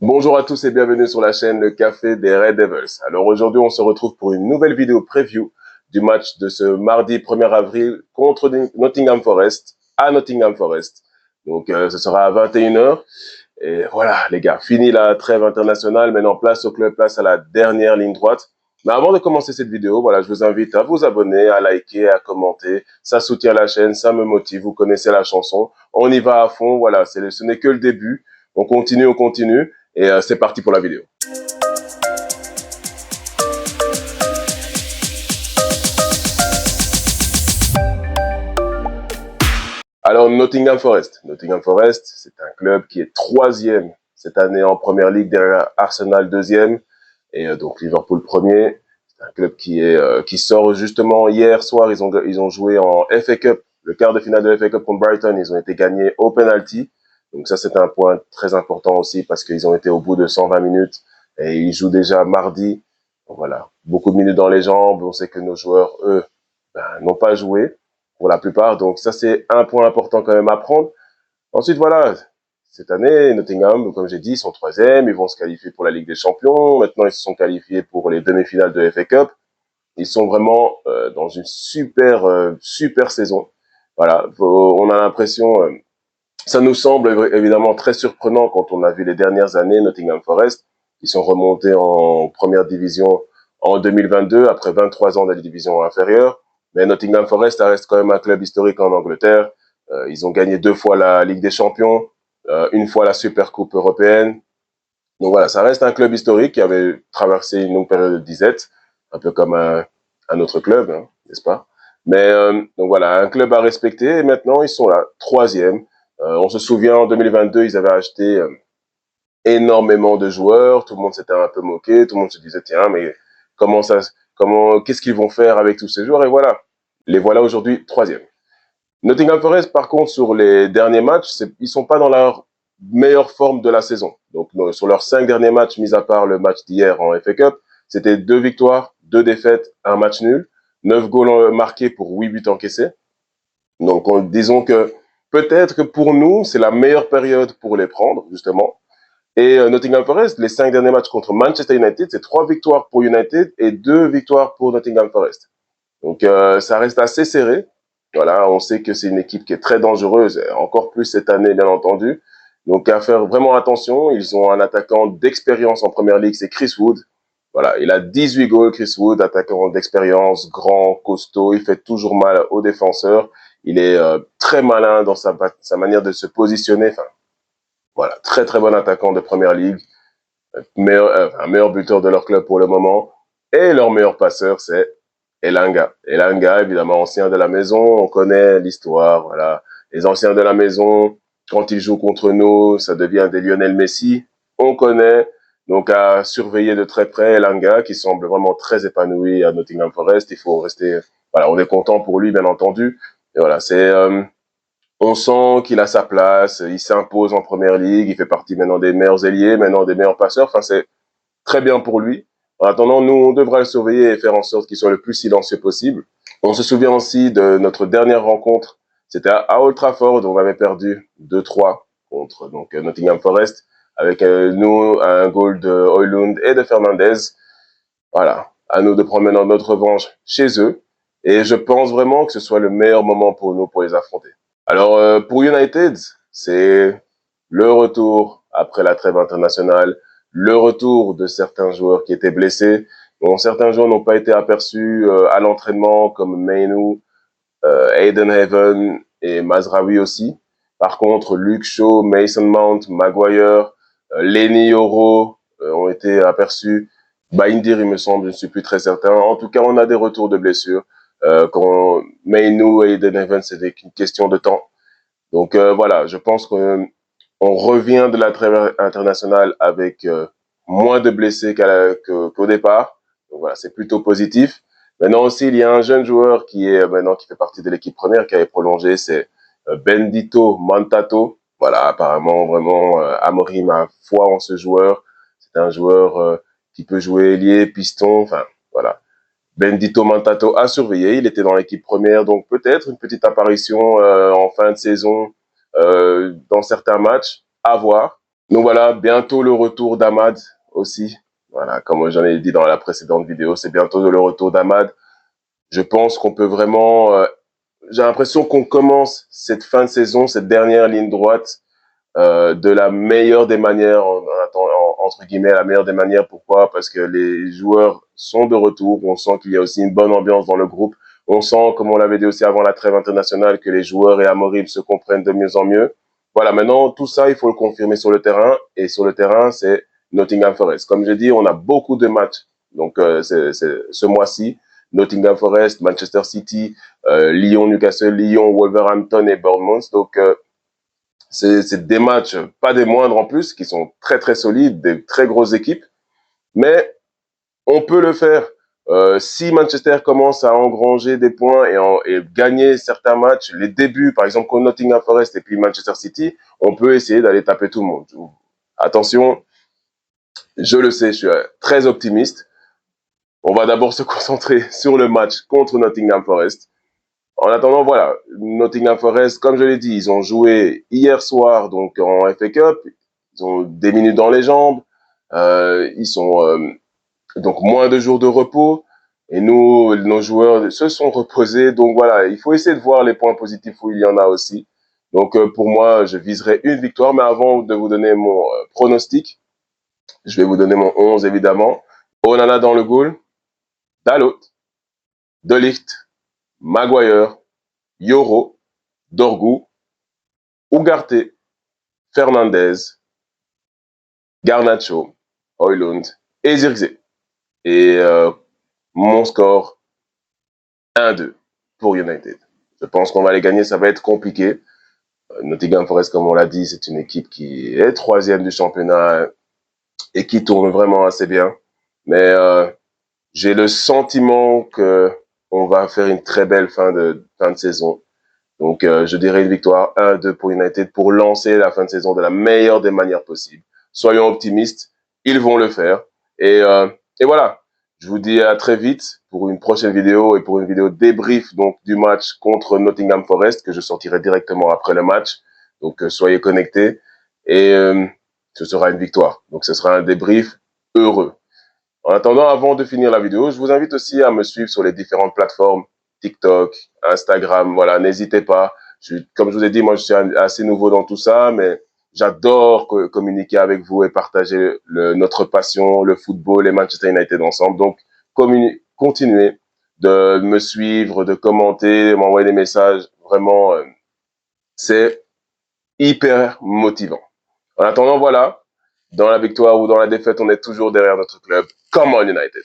Bonjour à tous et bienvenue sur la chaîne Le Café des Red Devils. Alors aujourd'hui, on se retrouve pour une nouvelle vidéo preview du match de ce mardi 1er avril contre Nottingham Forest à Nottingham Forest. Donc ce sera à 21h. Et voilà les gars, fini la trêve internationale, maintenant place au club, place à la dernière ligne droite. Mais avant de commencer cette vidéo, voilà, je vous invite à vous abonner, à liker, à commenter. Ça soutient la chaîne, ça me motive, vous connaissez la chanson. On y va à fond, voilà, ce n'est que le début. On continue, on continue. Et c'est parti pour la vidéo. Alors, Nottingham Forest. Nottingham Forest, c'est un club qui est troisième cette année en Première Ligue derrière Arsenal deuxième et donc Liverpool premier. C'est un club qui sort justement hier soir. Ils ont joué en FA Cup, le quart de finale de la FA Cup contre Brighton. Ils ont été gagnés au penalty. Donc ça, c'est un point très important aussi parce qu'ils ont été au bout de 120 minutes et ils jouent déjà mardi. Donc voilà, beaucoup de minutes dans les jambes. On sait que nos joueurs, eux, n'ont pas joué pour la plupart. Donc ça, c'est un point important quand même à prendre. Ensuite, voilà, cette année, Nottingham, comme j'ai dit, ils sont troisième. Ils vont se qualifier pour la Ligue des Champions. Maintenant, ils se sont qualifiés pour les demi-finales de FA Cup. Ils sont vraiment dans une super saison. Voilà, on a l'impression... ça nous semble évidemment très surprenant quand on a vu les dernières années Nottingham Forest. Ils sont remontés en première division en 2022 après 23 ans de la division inférieure. Mais Nottingham Forest, ça reste quand même un club historique en Angleterre. Ils ont gagné 2 fois la Ligue des Champions, une fois la Super Coupe européenne. Donc voilà, ça reste un club historique qui avait traversé une longue période de disette, un peu comme un autre club, hein, n'est-ce pas? Mais donc voilà, un club à respecter. Et maintenant, ils sont là, troisième. On se souvient, en 2022, ils avaient acheté énormément de joueurs. Tout le monde s'était un peu moqué. Tout le monde se disait, tiens, mais qu'est-ce qu'ils vont faire avec tous ces joueurs? Et voilà, les voilà aujourd'hui troisième. Nottingham Forest, par contre, sur les derniers matchs, ils sont pas dans leur meilleure forme de la saison. Donc, sur leurs 5 derniers matchs, mis à part le match d'hier en FA Cup, c'était 2 victoires, 2 défaites, un match nul, 9 goals marqués pour 8 buts encaissés. Donc, disons que peut-être que pour nous, c'est la meilleure période pour les prendre, justement. Et Nottingham Forest, les 5 derniers matchs contre Manchester United, c'est 3 victoires pour United et 2 victoires pour Nottingham Forest. Donc, ça reste assez serré. Voilà, on sait que c'est une équipe qui est très dangereuse, encore plus cette année, bien entendu. Donc, à faire vraiment attention. Ils ont un attaquant d'expérience en Première Ligue, c'est Chris Wood. Voilà, il a 18 goals, Chris Wood, attaquant d'expérience, grand, costaud. Il fait toujours mal aux défenseurs. Il est très malin dans sa manière de se positionner. Enfin, voilà, très très bon attaquant de Première Ligue, meilleur buteur de leur club pour le moment. Et leur meilleur passeur, c'est Elanga. Elanga, évidemment, ancien de la maison, on connaît l'histoire, voilà. Les anciens de la maison, quand ils jouent contre nous, ça devient des Lionel Messi. On connaît, donc à surveiller de très près Elanga, qui semble vraiment très épanoui à Nottingham Forest. Il faut rester, voilà, on est content pour lui, bien entendu. Et voilà, on sent qu'il a sa place, il s'impose en Première Ligue, il fait partie maintenant des meilleurs ailiers, maintenant des meilleurs passeurs. Enfin, c'est très bien pour lui. En attendant, nous, on devra le surveiller et faire en sorte qu'il soit le plus silencieux possible. On se souvient aussi de notre dernière rencontre. C'était à Old Trafford, où on avait perdu 2-3 contre donc Nottingham Forest, avec nous un goal de Højlund et de Fernandez. Voilà, à nous de prendre maintenant notre revanche chez eux. Et je pense vraiment que ce soit le meilleur moment pour nous pour les affronter. Alors, pour United, c'est le retour après la trêve internationale, le retour de certains joueurs qui étaient blessés. Bon, certains joueurs n'ont pas été aperçus à l'entraînement, comme Mainu, Aiden Haven et Mazraoui aussi. Par contre, Luke Shaw, Mason Mount, Maguire, Lenny Yoro ont été aperçus. Baindir, il me semble, je ne suis plus très certain. En tout cas, on a des retours de blessures. Quand Mainu et Aiden Haven, c'était une question de temps. Donc voilà, je pense qu'on revient de la trêve internationale avec moins de blessés qu'au départ. Donc voilà, c'est plutôt positif. Maintenant aussi, il y a un jeune joueur qui est maintenant qui fait partie de l'équipe première, qui avait prolongé, c'est Bendito Mantato. Voilà, apparemment vraiment Amorim a foi en ce joueur. C'est un joueur qui peut jouer ailier, piston, enfin voilà. Bendito Mantato a surveillé, il était dans l'équipe première, donc peut-être une petite apparition en fin de saison dans certains matchs, à voir. Donc voilà, bientôt le retour d'Amad aussi. Voilà, comme j'en ai dit dans la précédente vidéo, c'est bientôt le retour d'Amad. Je pense qu'on peut vraiment... j'ai l'impression qu'on commence cette fin de saison, cette dernière ligne droite, de la meilleure des manières, entre guillemets, la meilleure des manières. Pourquoi? Parce que les joueurs sont de retour. On sent qu'il y a aussi une bonne ambiance dans le groupe. On sent, comme on l'avait dit aussi avant la trêve internationale, que les joueurs et Amorim se comprennent de mieux en mieux. Voilà, maintenant, tout ça, il faut le confirmer sur le terrain. Et sur le terrain, c'est Nottingham Forest. Comme je dis, on a beaucoup de matchs. Donc, ce mois-ci, Nottingham Forest, Manchester City, Lyon, Newcastle, Lyon, Wolverhampton et Bournemouth. Donc, c'est des matchs, pas des moindres en plus, qui sont très très solides, des très grosses équipes. Mais on peut le faire. Si Manchester commence à engranger des points et gagner certains matchs, les débuts, par exemple, contre Nottingham Forest et puis Manchester City, on peut essayer d'aller taper tout le monde. Attention, je le sais, je suis très optimiste. On va d'abord se concentrer sur le match contre Nottingham Forest. En attendant, voilà, Nottingham Forest, comme je l'ai dit, ils ont joué hier soir donc en FA Cup. Ils ont des minutes dans les jambes. Ils sont donc moins de jours de repos. Et nous, nos joueurs se sont reposés. Donc voilà, il faut essayer de voir les points positifs où il y en a aussi. Donc pour moi, je viserai une victoire. Mais avant de vous donner mon pronostic, je vais vous donner mon 11 évidemment. Onana dans le goal, Dalot, De Ligt, Maguire, Yoro, Dorgu, Ugarte, Fernandez, Garnacho, Højlund et Zirkzee. Et mon score, 1-2 pour United. Je pense qu'on va les gagner, ça va être compliqué. Nottingham Forest, comme on l'a dit, c'est une équipe qui est troisième du championnat et qui tourne vraiment assez bien. Mais j'ai le sentiment que on va faire une très belle fin de saison. Donc, je dirais une victoire 1-2 pour United pour lancer la fin de saison de la meilleure des manières possibles. Soyons optimistes, ils vont le faire. Et voilà, je vous dis à très vite pour une prochaine vidéo et pour une vidéo débrief donc du match contre Nottingham Forest que je sortirai directement après le match. Donc, soyez connectés et ce sera une victoire. Donc, ce sera un débrief heureux. En attendant, avant de finir la vidéo, je vous invite aussi à me suivre sur les différentes plateformes, TikTok, Instagram, voilà, n'hésitez pas. Comme je vous ai dit, moi, je suis assez nouveau dans tout ça, mais j'adore communiquer avec vous et partager notre passion, le football et Manchester United ensemble. Donc, continuez de me suivre, de commenter, m'envoyer des messages. Vraiment, c'est hyper motivant. En attendant, voilà, dans la victoire ou dans la défaite, on est toujours derrière notre club. Come on United!